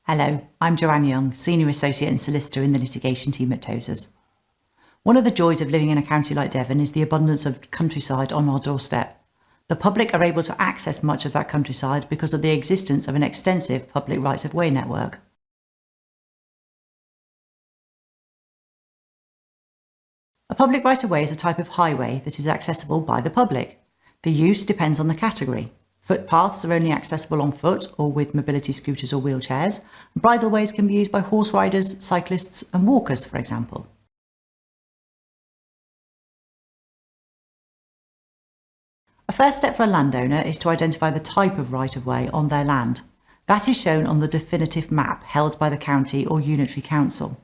Hello, I'm Joanne Young, Senior Associate and Solicitor in the Litigation Team at Tozers. One of the joys of living in a county like Devon is the abundance of countryside on our doorstep. The public are able to access much of that countryside because of the existence of an extensive public rights-of-way network. A public right-of-way is a type of highway that is accessible by the public. The use depends on the category. Footpaths are only accessible on foot or with mobility scooters or wheelchairs. Bridleways can be used by horse riders, cyclists and walkers, for example. A first step for a landowner is to identify the type of right-of-way on their land. That is shown on the definitive map held by the county or unitary council.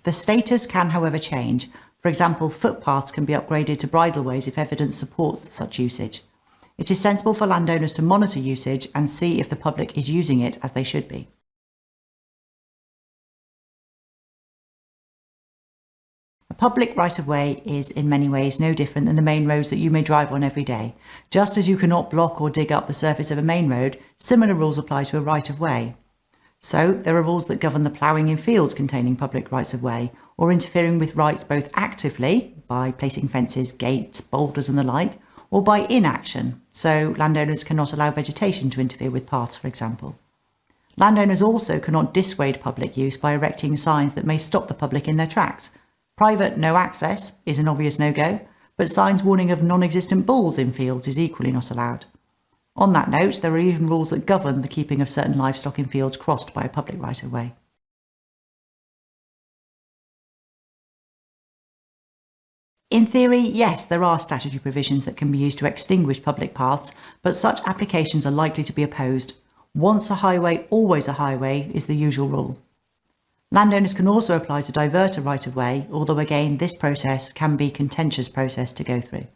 The status can, however, change. For example, footpaths can be upgraded to bridleways if evidence supports such usage. It is sensible for landowners to monitor usage and see if the public is using it as they should be. A public right-of-way is in many ways no different than the main roads that you may drive on every day. Just as you cannot block or dig up the surface of a main road, similar rules apply to a right-of-way. So there are rules that govern the ploughing in fields containing public rights-of-way, or interfering with rights both actively, by placing fences, gates, boulders and the like, or by inaction, so landowners cannot allow vegetation to interfere with paths, for example. Landowners also cannot dissuade public use by erecting signs that may stop the public in their tracks. Private no access is an obvious no-go, but signs warning of non-existent bulls in fields is equally not allowed. On that note, there are even rules that govern the keeping of certain livestock in fields crossed by a public right-of-way. In theory, yes, there are statutory provisions that can be used to extinguish public paths, but such applications are likely to be opposed. Once a highway, always a highway is the usual rule. Landowners can also apply to divert a right-of-way, although again, this process can be a contentious process to go through.